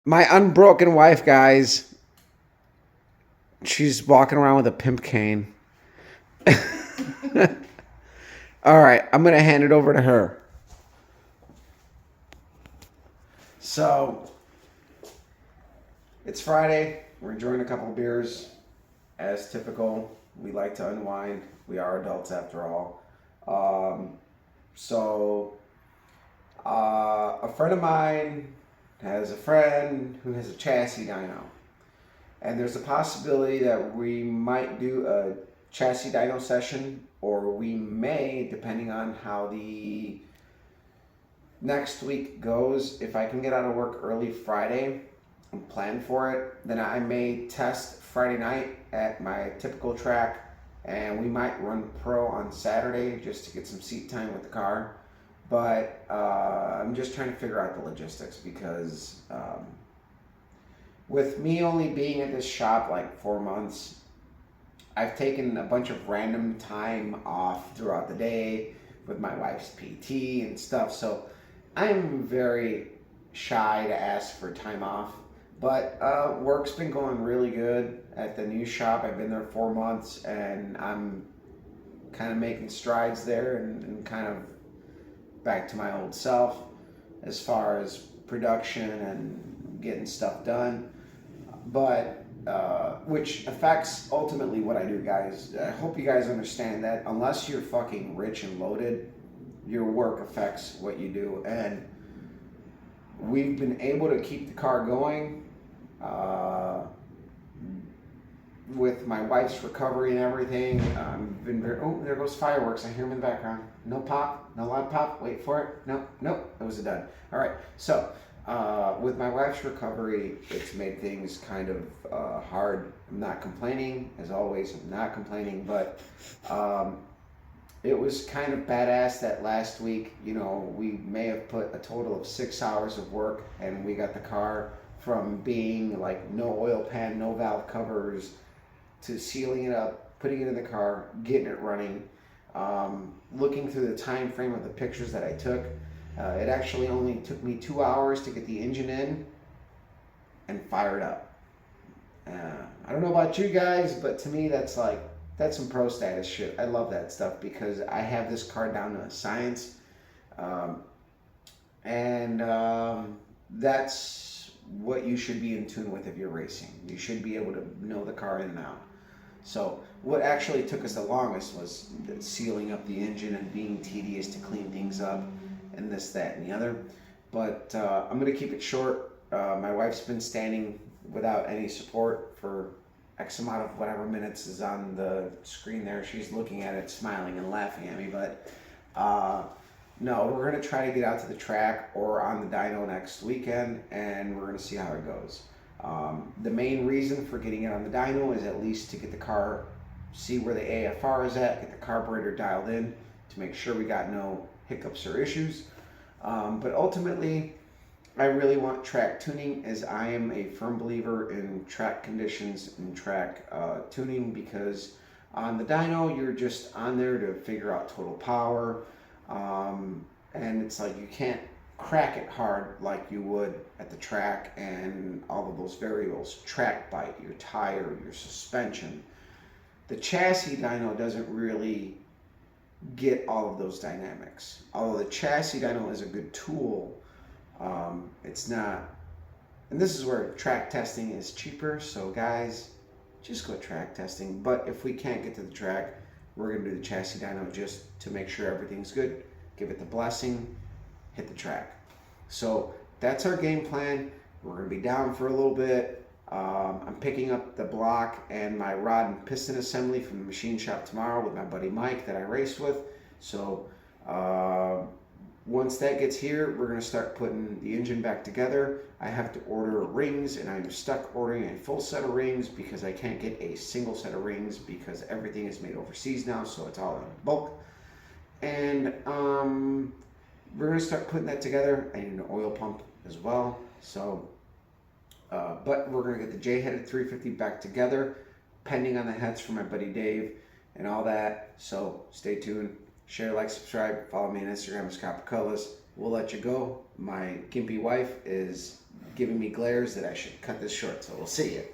My unbroken wife, guys, she's walking around with a pimp cane. All right, I'm going to hand it over to her. So, it's Friday. We're enjoying a couple of beers. As typical, we like to unwind. We are adults after all. Um, so, a friend of mine has a friend who has a chassis dyno. And there's a possibility that we might do a chassis dyno session, or we may, depending on how the next week goes, if I can get out of work early Friday and plan for it, then I may test Friday night at my typical track, and we might run pro on Saturday just to get some seat time with the car. But I'm just trying to figure out the logistics because with me only being at this shop like 4 months, I've taken a bunch of random time off throughout the day with my wife's PT and stuff. So I'm very shy to ask for time off. But work's been going really good at the new shop. I've been there 4 months and I'm kind of making strides there and kind of back to my old self as far as production and getting stuff done. But which affects ultimately what I do, guys. I hope you guys understand that unless you're fucking rich and loaded, your work affects what you do. And we've been able to keep the car going with my wife's recovery and everything. Been very, oh, there goes fireworks. I hear them in the background. No pop, no loud pop. Wait for it. No, nope, it was a dud. All right, so with my wife's recovery, it's made things kind of hard. I'm not complaining, as always. I'm not complaining, but it was kind of badass that last week. You know, we may have put a total of 6 hours of work, and we got the car from being like no oil pan, no valve covers, to sealing it up, putting it in the car, getting it running. Looking through the time frame of the pictures that I took, it actually only took me 2 hours to get the engine in and fire it up. I don't know about you guys, but to me that's some pro status shit. I love that stuff because I have this car down to a science, um, and that's what you should be in tune with if you're racing. You should be able to know the car in and out. So what actually took us the longest was sealing up the engine and being tedious to clean things up and this, that, and the other. But I'm going to keep it short. My wife's been standing without any support for X amount of whatever minutes is on the screen there. She's looking at it, smiling and laughing at me. But no, we're going to try to get out to the track or on the dyno next weekend, and we're going to see how it goes. The main reason for getting it on the dyno is at least to get the car, see where the AFR is at, get the carburetor dialed in to make sure we got no hiccups or issues. But ultimately, I really want track tuning, as I am a firm believer in track conditions and track tuning, because on the dyno, you're just on there to figure out total power. And it's like you can't crack it hard like you would at the track, and all of those variables, track bite, your tire, your suspension. The chassis dyno doesn't really get all of those dynamics. Although the chassis dyno is a good tool, it's not, and this is where track testing is cheaper. So guys, just go track testing. But if we can't get to the track, we're going to do the chassis dyno just to make sure everything's good, give it the blessing, hit the track. So that's our game plan. We're going to be down for a little bit. I'm picking up the block and my rod and piston assembly from the machine shop tomorrow with my buddy Mike that I race with. So once that gets here, we're going to start putting the engine back together. I have to order rings, and I'm stuck ordering a full set of rings because I can't get a single set of rings because everything is made overseas now, so it's all in bulk. And we're going to start putting that together. I need an oil pump as well. So, but we're going to get the J-headed 350 back together, pending on the heads for my buddy Dave and all that. So stay tuned. Share, like, subscribe. Follow me on Instagram, Scott Picolas. we'll let you go. My gimpy wife is giving me glares that I should cut this short, so we'll see you.